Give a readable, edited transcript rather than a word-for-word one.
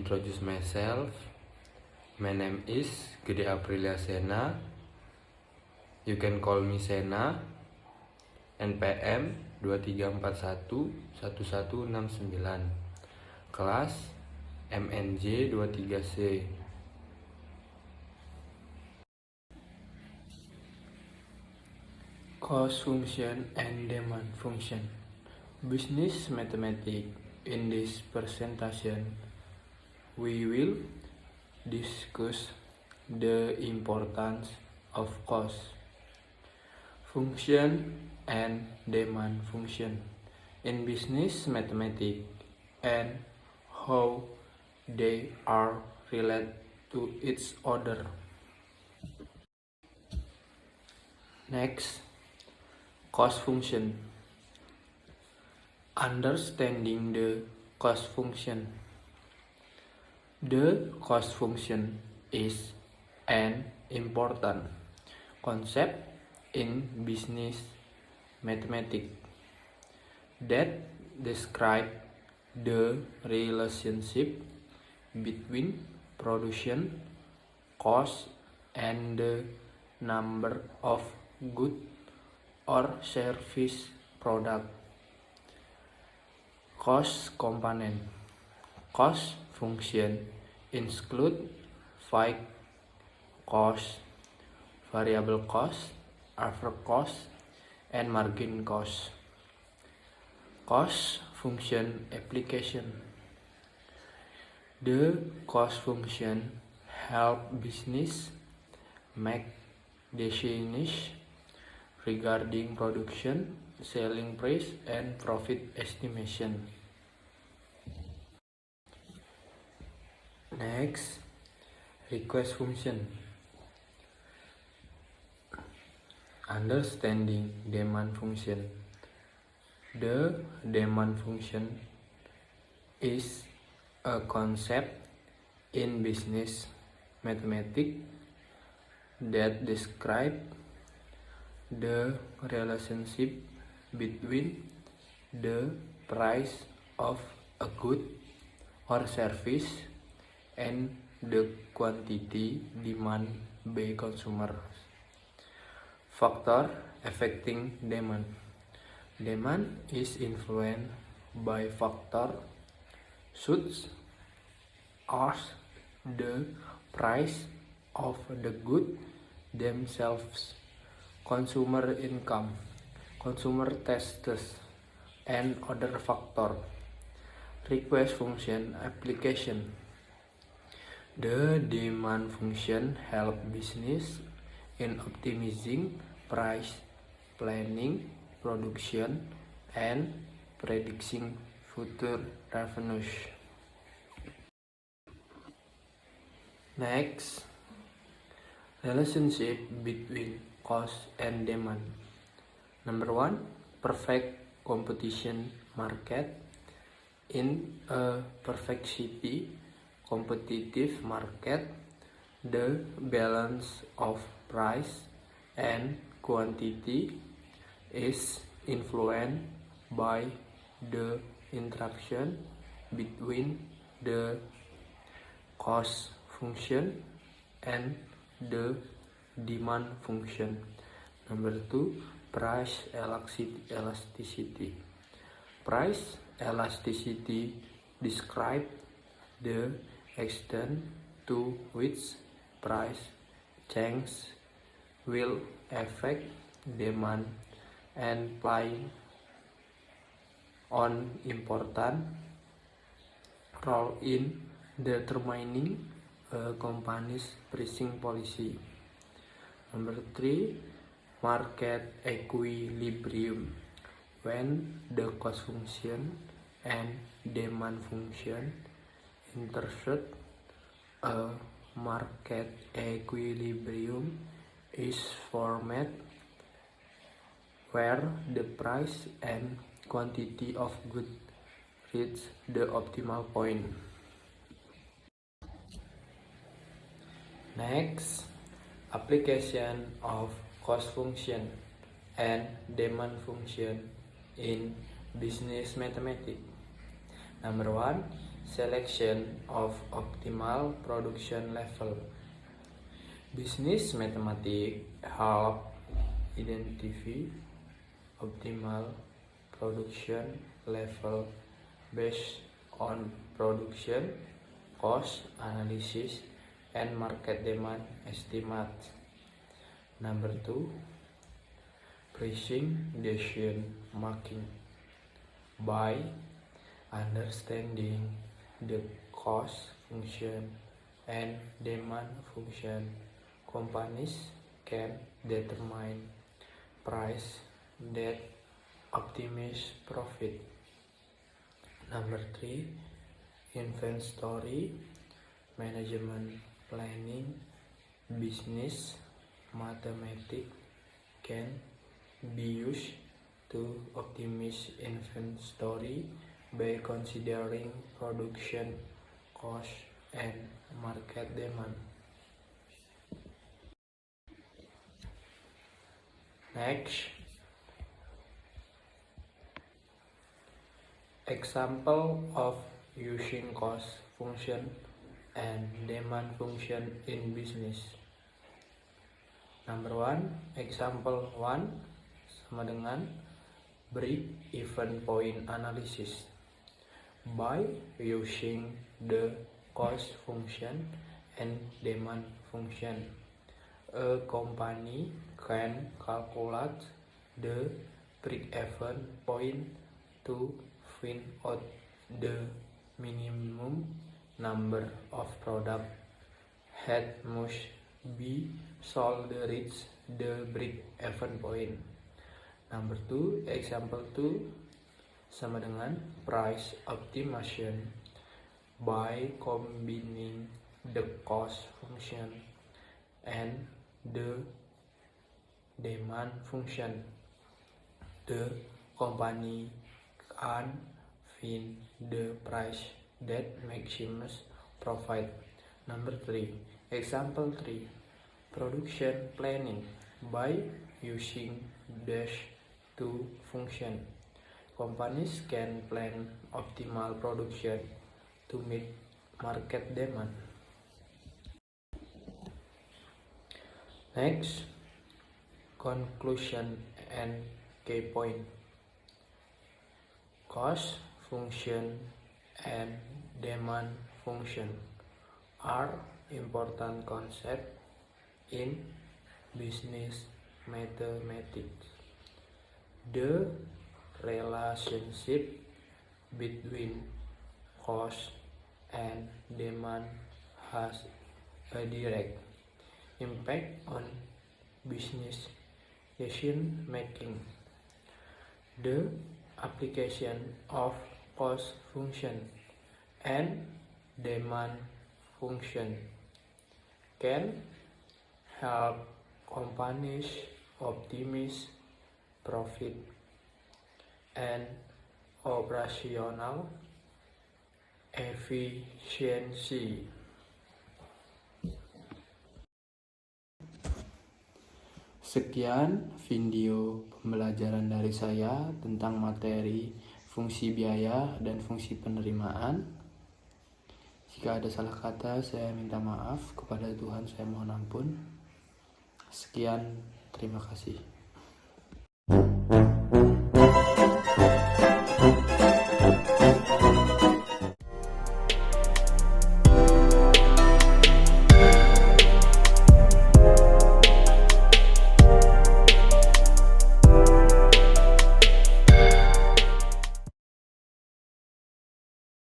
introduce myself. My name is Gede Aprilia Sena. You can call me Sena. NPM 23411169. Kelas MNJ 23C. Cost function and demand function. Business mathematics. In this presentation, we will discuss the importance of cost function and demand function in business mathematics and how they are related to each other. Next, cost function. Understanding the cost function. The cost function is an important concept in business mathematics that describe the relationship between production cost and the number of goods or service product. Cost component. Cost function include fixed cost, variable cost, other cost, and margin cost. Cost function application. The cost function help business make decisions regarding production, selling price, and profit estimation. Next, request function. Understanding demand function. The demand function is a concept in business mathematics that describes the relationship between the price of a good or service and the quantity demand by consumers. Factor affecting demand. Demand is influenced by factors such as the price of the goods themselves, consumer income, consumer tastes, and other factors. Request function application. The demand function helps business in optimizing price, planning, production, and predicting future revenues. Next, relationship between cost and demand. Number 1, perfect competition market. In a perfect city competitive market, the balance of price and quantity is influenced by the interaction between the cost function and the demand function. Number 2, price elasticity. Price elasticity describes the extent to which price change will affect demand and play an important role in determining a company's pricing policy. Number 3, market equilibrium. When the cost function and demand function intersect, a market equilibrium is formed where the price and quantity of goods reach the optimal point. Next, application of cost function and demand function in business mathematics. Number 1, selection of optimal production level. Business mathematics help identify optimal production level based on production cost analysis and market demand estimates. Number 2, pricing decision making. By understanding the cost function and demand function, companies can determine price that optimize profit. Number 3, inventory management planning. Business mathematics can be used to optimize inventory by considering production cost and market demand. Next, example of using cost function and demand function in business. Number 1, example 1 sama dengan break-even point analysis. By using the cost function and demand function, a company can calculate the break-even point to find out the minimum number of products that must be sold to reach the break-even point. Number 2, example 2 sama dengan price optimization. By combining the cost function and the demand function, the company can find the price that maximizes profit. Number 3, example 3, production planning. By using these two functions, companies can plan optimal production to meet market demand. Next, conclusion and key point. Cost function and demand function are important concepts in business mathematics. The relationship between cost and demand has a direct impact on business decision making. The application of cost function and demand function can help companies optimize profit and operational efficiency. Sekian video pembelajaran dari saya tentang materi fungsi biaya dan fungsi penerimaan. Jika ada salah kata, saya minta maaf. Kepada Tuhan saya mohon ampun. Sekian, terima kasih.